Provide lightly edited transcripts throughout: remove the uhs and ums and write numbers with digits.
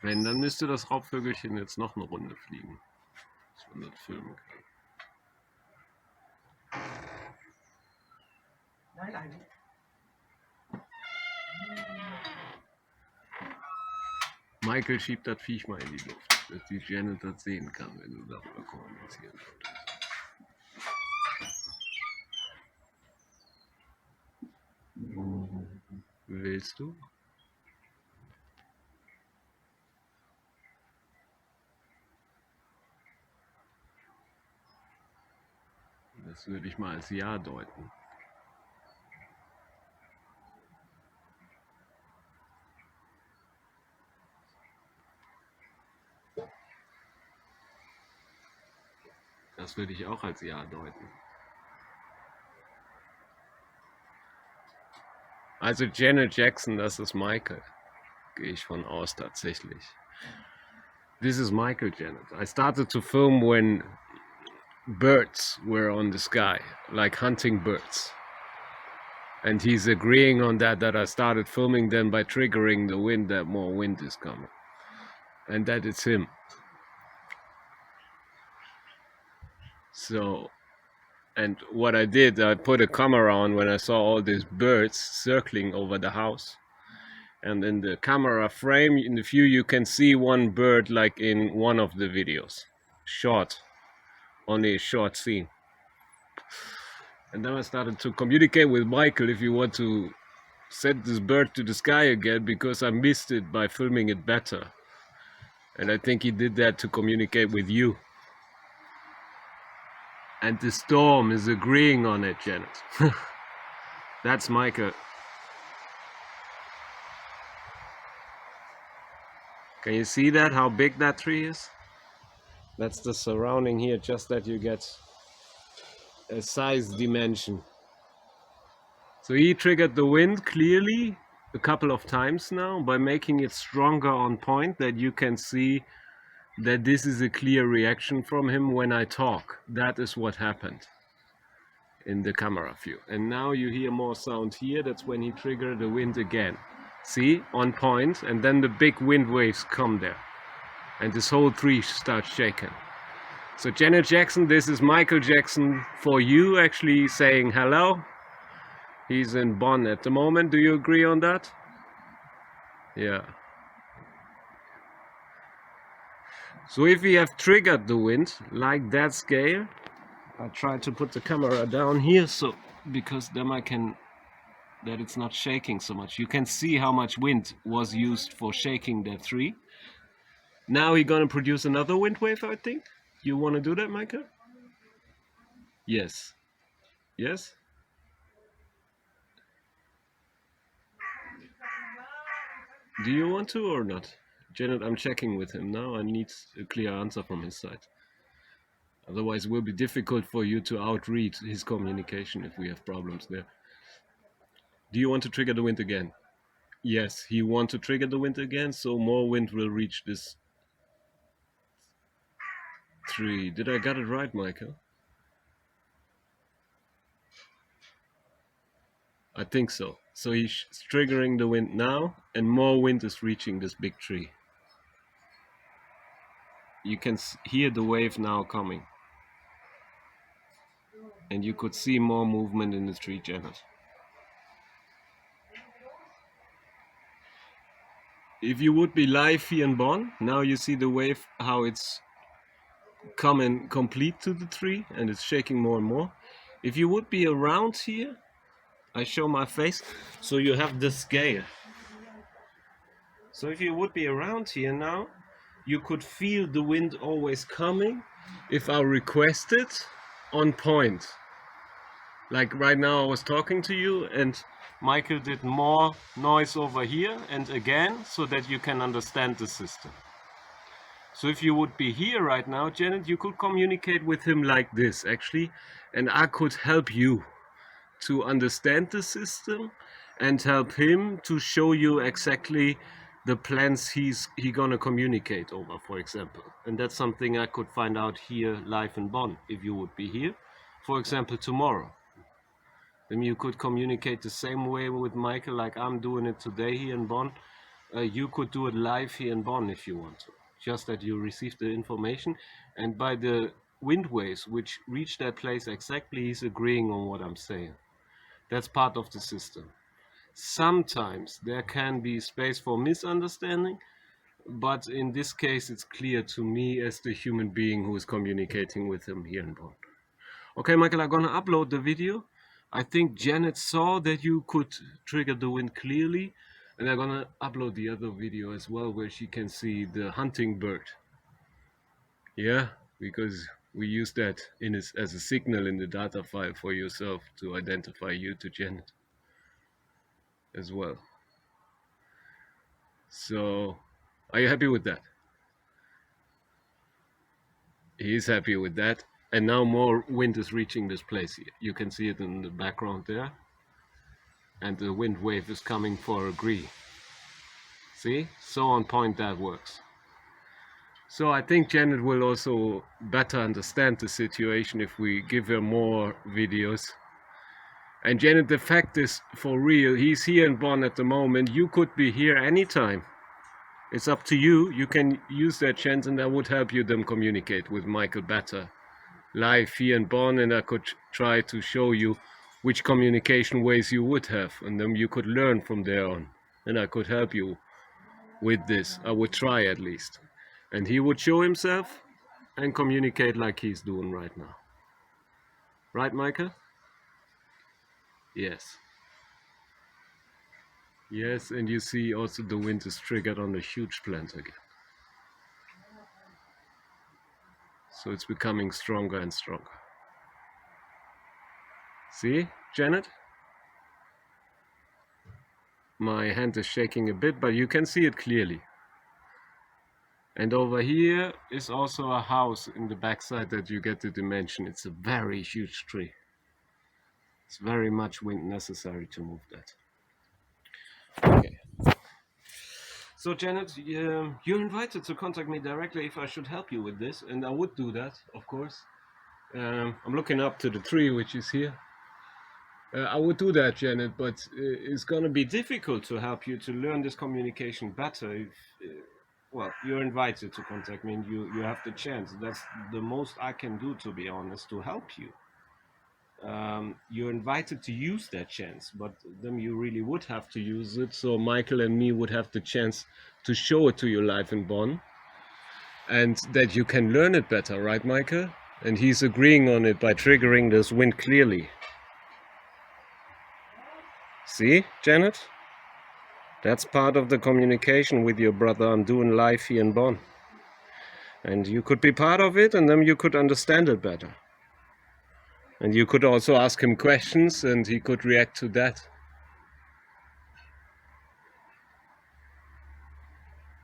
Wenn, dann müsste das Raubvögelchen jetzt noch eine Runde fliegen, dass man das filmen kann. Nein, nein. Michael schiebt das Viech mal in die Luft, dass die Janet das sehen kann, wenn du darüber kommunizieren würdest. Willst du? Das würde ich mal als Ja deuten. Das würde ich auch als Ja deuten. Also Janet Jackson, das ist Michael. Gehe ich von aus tatsächlich. This is Michael Janet. I started to film when birds were on the sky, like hunting birds. And he's agreeing on that I started filming them by triggering the wind, that more wind is coming. And that it's him. So, and what I did, I put a camera on when I saw all these birds circling over the house. And in the camera frame, in the view, you can see one bird like in one of the videos. Short, only a short scene. And then I started to communicate with Michael if you want to set this bird to the sky again, because I missed it by filming it better. And I think he did that to communicate with you. And the storm is agreeing on it, Janet. That's Michael. Can you see that, how big that tree is? That's the surrounding here, just that you get a size dimension. So he triggered the wind clearly a couple of times now by making it stronger on point, that you can see that this is a clear reaction from him when I talk. That is what happened in the camera view. And now you hear more sound here. That's when he triggered the wind again. See, on point, and then the big wind waves come there. And this whole tree starts shaking. So Janet Jackson, this is Michael Jackson for you, actually saying hello. He's in Bonn at the moment. Do you agree on that? Yeah. So if we have triggered the wind like that scale, I try to put the camera down here, so because then I can, that it's not shaking so much. You can see how much wind was used for shaking that tree. Now we're gonna produce another wind wave, I think. You want to do that, Michael? Yes. Yes? Do you want to or not? Janet, I'm checking with him now. I need a clear answer from his side. Otherwise, it will be difficult for you to outread his communication if we have problems there. Do you want to trigger the wind again? Yes, he wants to trigger the wind again, so more wind will reach this tree. Did I get it right, Michael? I think so. So he's triggering the wind now, and more wind is reaching this big tree. You can hear the wave now coming. And you could see more movement in the tree, Janet. If you would be live here in Bonn, now you see the wave, how it's coming complete to the tree and it's shaking more and more. If you would be around here, I show my face, so you have the scale. So if you would be around here now, you could feel the wind always coming if I request it on point. Like right now I was talking to you and Michael did more noise over here and again, so that you can understand the system. So if you would be here right now, Janet, you could communicate with him like this actually, and I could help you to understand the system and help him to show you exactly the plans he's gonna communicate over, for example. And that's something I could find out here live in Bonn if you would be here, for example, tomorrow. Then you could communicate the same way with Michael like I'm doing it today here in Bonn, you could do it live here in Bonn if you want to. Just that you receive the information, and by the wind waves which reach that place exactly, he's agreeing on what I'm saying. That's part of the system. Sometimes there can be space for misunderstanding, but in this case it's clear to me as the human being who is communicating with him here in Bonn. Okay, Michael, I'm gonna upload the video. I think Janet saw that you could trigger the wind clearly, and I'm gonna upload the other video as well where she can see the hunting bird. Yeah, because we use that as a signal in the data file for yourself to identify you to Janet as well. So, are you happy with that? He's happy with that. And now more wind is reaching this place here. You can see it in the background there. And the wind wave is coming for agree. See? So on point that works. So I think Janet will also better understand the situation if we give her more videos. And Janet, the fact is, for real, he's here in Bonn at the moment. You could be here anytime. It's up to you. You can use that chance, and that would help you then communicate with Michael better. Live here in Bonn, and I could try to show you which communication ways you would have, and then you could learn from there on. And I could help you with this. I would try at least. And he would show himself and communicate like he's doing right now. Right, Michael? Yes. Yes, and you see also the wind is triggered on the huge plant again. So it's becoming stronger and stronger. See, Janet? My hand is shaking a bit, but you can see it clearly. And over here is also a house in the backside that you get the dimension. It's a very huge tree. It's very much wind necessary to move that. Okay. So Janet, you're invited to contact me directly if I should help you with this, and I would do that, of course. I'm looking up to the tree which is here. I would do that, Janet, but it's going to be difficult to help you to learn this communication better. If, well, you're invited to contact me, and you have the chance. That's the most I can do, to be honest, to help you. You're invited to use that chance, but then you really would have to use it. So Michael and me would have the chance to show it to you live in Bonn, and that you can learn it better, right, Michael? And he's agreeing on it by triggering this wind clearly. See, Janet? That's part of the communication with your brother I'm doing live here in Bonn. And you could be part of it, and then you could understand it better. And you could also ask him questions, and he could react to that.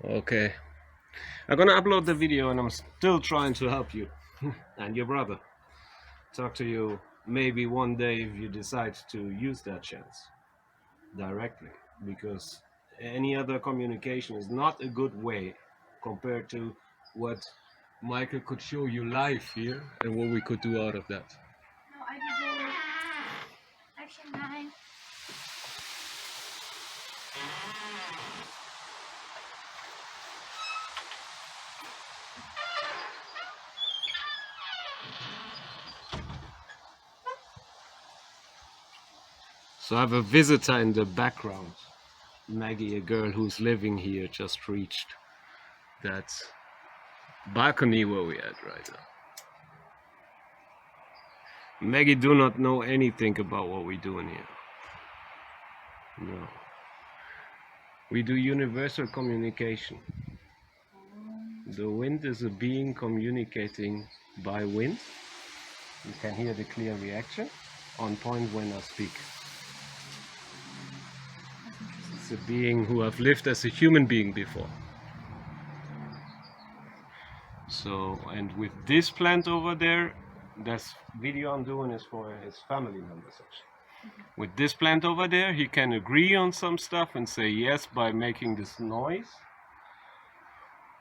Okay. I'm gonna upload the video, and I'm still trying to help you and your brother. Talk to you maybe one day if you decide to use that chance directly, because any other communication is not a good way compared to what Michael could show you live here and what we could do out of that. No, I did it. Action 9. So I have a visitor in the background. Maggie, a girl who's living here, just reached that balcony where we're at right now. Maggie do not know anything about what we're doing here. No. We do universal communication. The wind is a being communicating by wind. You can hear the clear reaction on point when I speak. It's a being who have lived as a human being before. So, and with this plant over there, this video I'm doing is for his family members actually. With this plant over there, he can agree on some stuff and say yes by making this noise.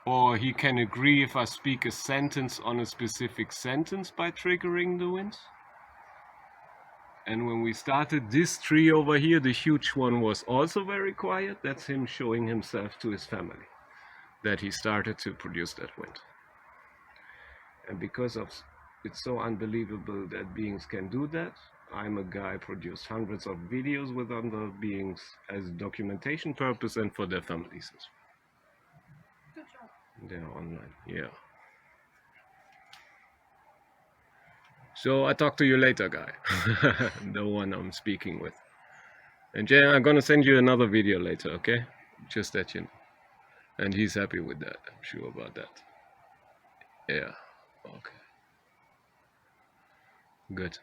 Or he can agree if I speak a sentence on a specific sentence by triggering the wind. And when we started this tree over here, the huge one was also very quiet. That's him showing himself to his family that he started to produce that wind. And because of it's so unbelievable that beings can do that, I'm a guy produced hundreds of videos with other beings as documentation purpose and for their families as Good job. well. They're online, yeah. So I talk to you later, guy. The one I'm speaking with. And Jay, I'm gonna send you another video later, okay? Just that you know. And he's happy with that. I'm sure about that. Yeah. Okay. Good.